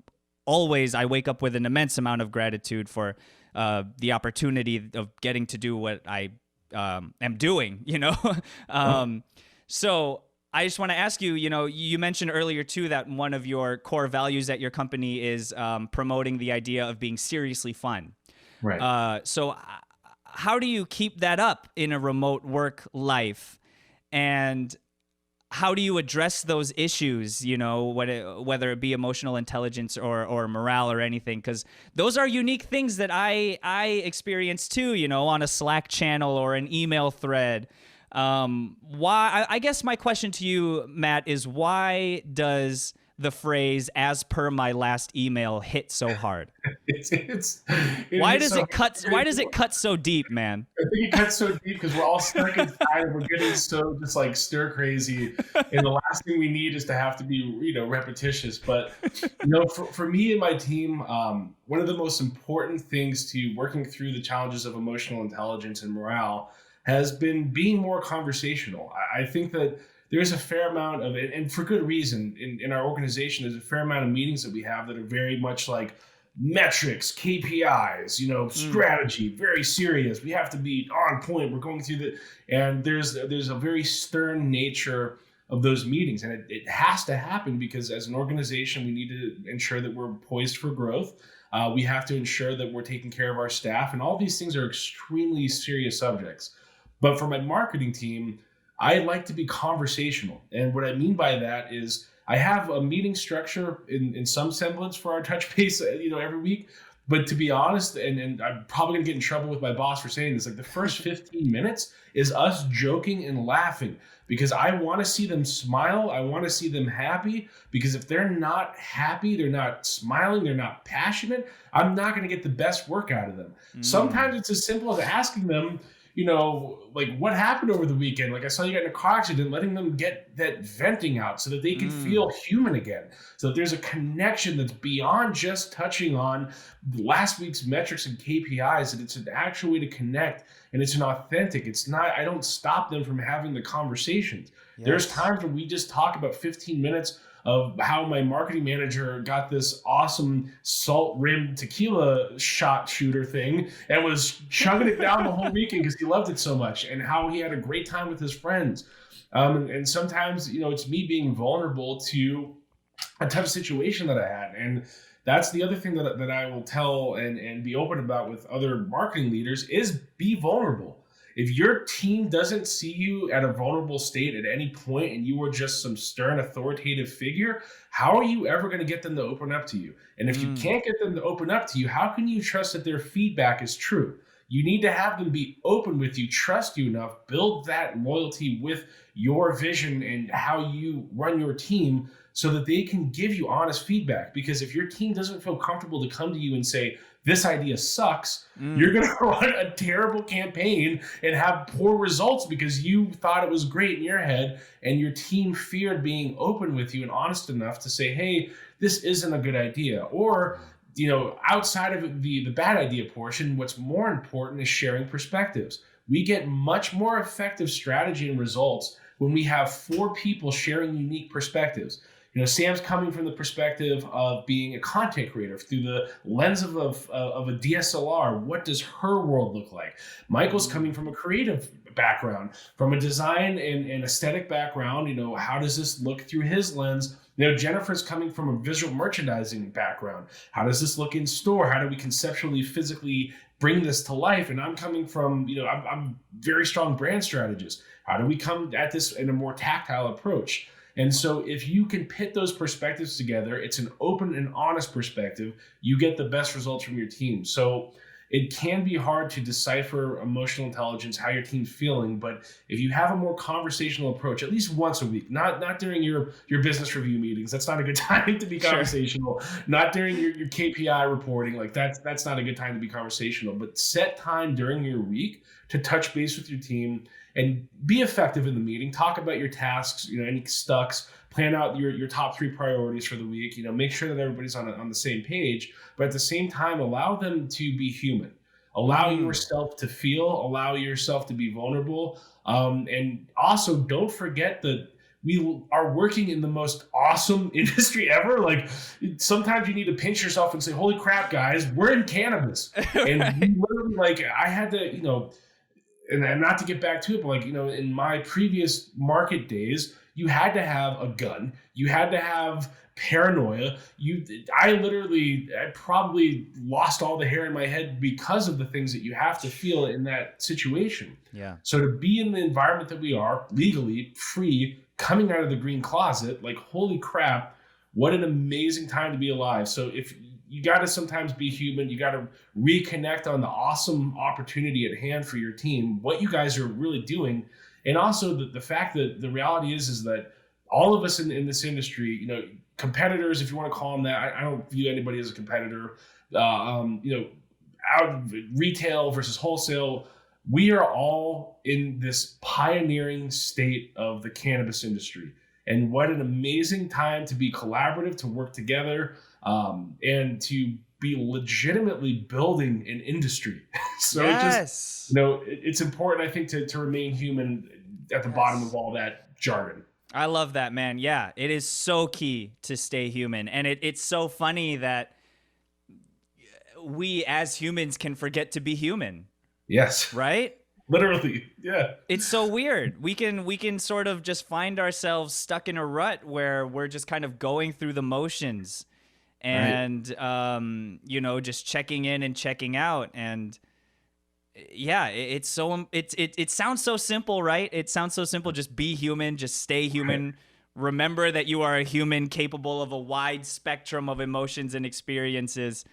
I wake up with an immense amount of gratitude for the opportunity of getting to do what I am doing, So I just want to ask you, you mentioned earlier too that one of your core values at your company is promoting the idea of being seriously fun. Right. So how do you keep that up in a remote work life? And how do you address those issues, whether it be emotional intelligence or morale or anything? Because those are unique things that I experience too, on a Slack channel or an email thread. I guess my question to you, Matt, is why does the phrase "as per my last email" hit so hard? Why does it cut so deep, man? I think it cuts so deep because we're all stuck inside and we're getting so just like stir crazy. And the last thing we need is to have to be, repetitious. But, for me and my team, one of the most important things to working through the challenges of emotional intelligence and morale has been being more conversational. I think that there's a fair amount of it, and for good reason, in our organization, there's a fair amount of meetings that we have that are very much like metrics, KPIs, strategy, very serious. We have to be on point. We're going through and there's a very stern nature of those meetings. And it has to happen because as an organization, we need to ensure that we're poised for growth. We have to ensure that we're taking care of our staff, and all these things are extremely serious subjects. But for my marketing team, I like to be conversational. And what I mean by that is I have a meeting structure in some semblance for our touch base, every week. But to be honest, and I'm probably gonna get in trouble with my boss for saying this, like the first 15 minutes is us joking and laughing because I want to see them smile. I want to see them happy, because if they're not happy, they're not smiling, they're not passionate, I'm not going to get the best work out of them. Sometimes it's as simple as asking them, like what happened over the weekend? Like I saw you got in a car accident, letting them get that venting out so that they can feel human again. So that there's a connection that's beyond just touching on last week's metrics and KPIs, that it's an actual way to connect, and it's an authentic. It's not, I don't stop them from having the conversations. Yes. There's times when we just talk about 15 minutes of how my marketing manager got this awesome salt-rimmed tequila shot shooter thing and was chugging it down the whole weekend because he loved it so much, and how he had a great time with his friends. And sometimes, it's me being vulnerable to a tough situation that I had. And that's the other thing that I will tell and be open about with other marketing leaders is be vulnerable. If your team doesn't see you at a vulnerable state at any point and you are just some stern authoritative figure, how are you ever going to get them to open up to you? And if you can't get them to open up to you, how can you trust that their feedback is true? You need to have them be open with you, trust you enough, build that loyalty with your vision and how you run your team so that they can give you honest feedback. Because if your team doesn't feel comfortable to come to you and say, this idea sucks, you're going to run a terrible campaign and have poor results because you thought it was great in your head and your team feared being open with you and honest enough to say, hey, this isn't a good idea. Or, outside of the bad idea portion, what's more important is sharing perspectives. We get much more effective strategy and results when we have 4 people sharing unique perspectives. Sam's coming from the perspective of being a content creator through the lens of a DSLR. What does her world look like? Michael's coming from a creative background, from a design and aesthetic background. How does this look through his lens? Jennifer's coming from a visual merchandising background. How does this look in store? How do we conceptually, physically bring this to life? And I'm coming from, I'm very strong brand strategist. How do we come at this in a more tactile approach? And so if you can pit those perspectives together, it's an open and honest perspective, you get the best results from your team. So it can be hard to decipher emotional intelligence, how your team's feeling, but if you have a more conversational approach, at least once a week, not during your business review meetings, that's not a good time to be conversational. Sure. Not during your KPI reporting, like that's not a good time to be conversational, but set time during your week to touch base with your team and be effective in the meeting. Talk about your tasks, any stucks, plan out your top 3 priorities for the week, make sure that everybody's on the same page, but at the same time, allow them to be human. Allow yourself to feel, allow yourself to be vulnerable. And also don't forget that we are working in the most awesome industry ever. Like sometimes you need to pinch yourself and say, holy crap, guys, we're in cannabis. And we literally, I had to, and not to get back to it, but like, in my previous market days, you had to have a gun, you had to have paranoia. I probably lost all the hair in my head because of the things that you have to feel in that situation. Yeah. So to be in the environment that we are, legally free, coming out of the green closet, like, holy crap, what an amazing time to be alive. So if you got to sometimes be human, you got to reconnect on the awesome opportunity at hand for your team, what you guys are really doing. And also the fact that the reality is that all of us in this industry, competitors, if you want to call them that, I don't view anybody as a competitor, out of retail versus wholesale, we are all in this pioneering state of the cannabis industry. And what an amazing time to be collaborative, to work together, and to be legitimately building an industry. So Yes. it's important, I think, to remain human at the bottom of all that jargon. I love that, man. Yeah, it is so key to stay human. And it's so funny that we as humans can forget to be human. Yes. Right? Literally. Yeah. It's so weird. We can sort of just find ourselves stuck in a rut where we're just kind of going through the motions and just checking in and checking out. And yeah, it sounds so simple, right? It sounds so simple. Just be human, just stay human. Right. Remember that you are a human capable of a wide spectrum of emotions and experiences.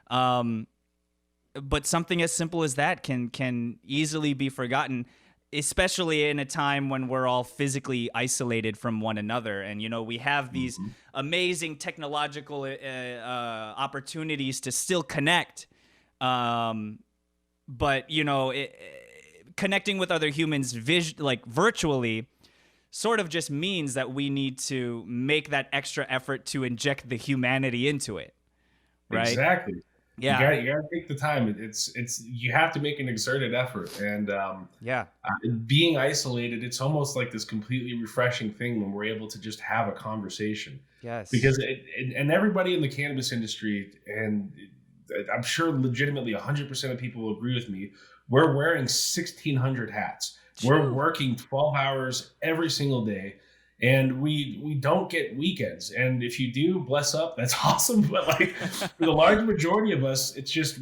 But something as simple as that can easily be forgotten, especially in a time when we're all physically isolated from one another. And, we have these amazing technological opportunities to still connect. But, connecting with other humans virtually sort of just means that we need to make that extra effort to inject the humanity into it. Right? Exactly. Yeah. You gotta take the time. It's you have to make an exerted effort. And being isolated, it's almost like this completely refreshing thing when we're able to just have a conversation. Yes. Because and everybody in the cannabis industry, and I'm sure legitimately 100% of people will agree with me, we're wearing 1,600 hats. True. We're working 12 hours every single day. And we don't get weekends. And if you do, bless up, that's awesome. But like for the large majority of us, it's just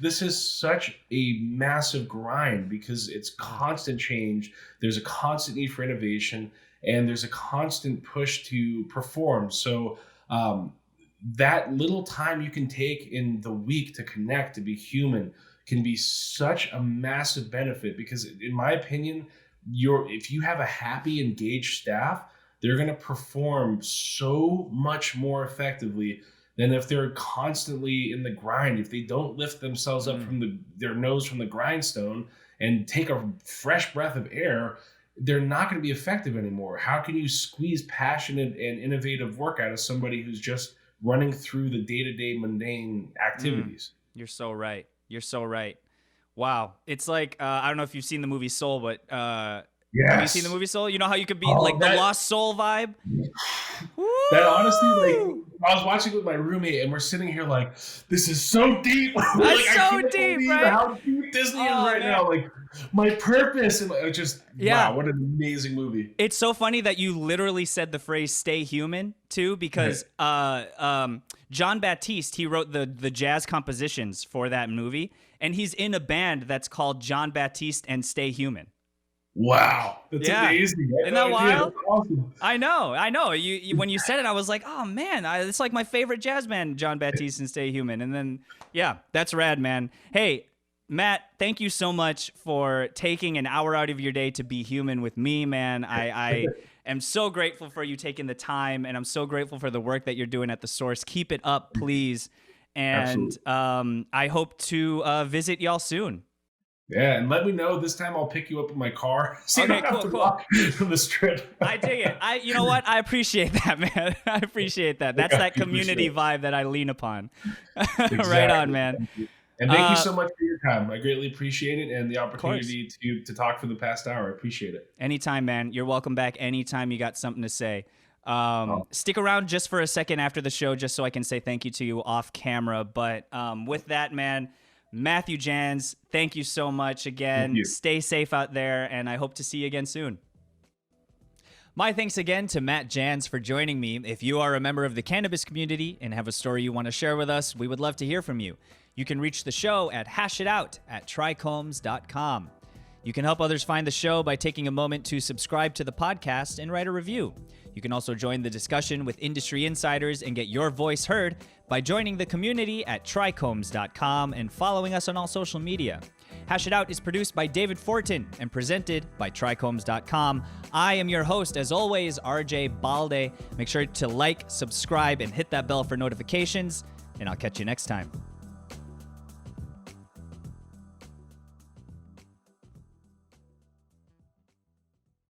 this is such a massive grind because it's constant change. There's a constant need for innovation, and there's a constant push to perform. So that little time you can take in the week to connect, to be human, can be such a massive benefit. Because in my opinion, if you have a happy, engaged staff, they're going to perform so much more effectively than if they're constantly in the grind. If they don't lift themselves up from their nose from the grindstone and take a fresh breath of air, they're not going to be effective anymore. How can you squeeze passionate and innovative work out of somebody who's just running through the day-to-day mundane activities? You're so right. You're so right. Wow. It's like, I don't know if you've seen the movie Soul, but yes. Have you seen the movie Soul? You know how you could be the Lost Soul vibe? That honestly, like, I was watching it with my roommate and we're sitting here like, this is so deep. That's so deep, right? How deep Disney is right now. Like, my purpose. And wow, what an amazing movie. It's so funny that you literally said the phrase stay human too, because John Baptiste, he wrote the jazz compositions for that movie. And he's in a band that's called John Baptiste and Stay Human. Wow, that's amazing. Isn't that wild? That's awesome. I know. You when you said it, I was like, oh man, it's like my favorite jazz band, John Baptiste and Stay Human. And then, yeah, that's rad, man. Hey, Matt, thank you so much for taking an hour out of your day to be human with me, man. I am so grateful for you taking the time, and I'm so grateful for the work that you're doing at The Source. Keep it up, please. And I hope to visit y'all soon. Yeah, and let me know. This time I'll pick you up in my car. So okay, you don't have to walk from the strip. I dig it. You know what? I appreciate that, man. I appreciate that. That's that community vibe that I lean upon. Exactly. Right on, man. And thank you so much for your time. I greatly appreciate it, and the opportunity to talk for the past hour. I appreciate it. Anytime, man. You're welcome back anytime you got something to say. Stick around just for a second after the show just so I can say thank you to you off camera. But with that, man, Matthew Janz, thank you so much again. Thank you. Stay safe out there, and I hope to see you again soon. My thanks again to Matt Janz for joining me. If you are a member of the cannabis community and have a story you want to share with us, we would love to hear from you. You can reach the show at hashitout@TRICHOMES.com. You can help others find the show by taking a moment to subscribe to the podcast and write a review. You can also join the discussion with industry insiders and get your voice heard by joining the community at TRICHOMES.com and following us on all social media. Hash It Out is produced by David Fortin and presented by TRICHOMES.com. I am your host, as always, RJ Balde. Make sure to like, subscribe, and hit that bell for notifications, and I'll catch you next time.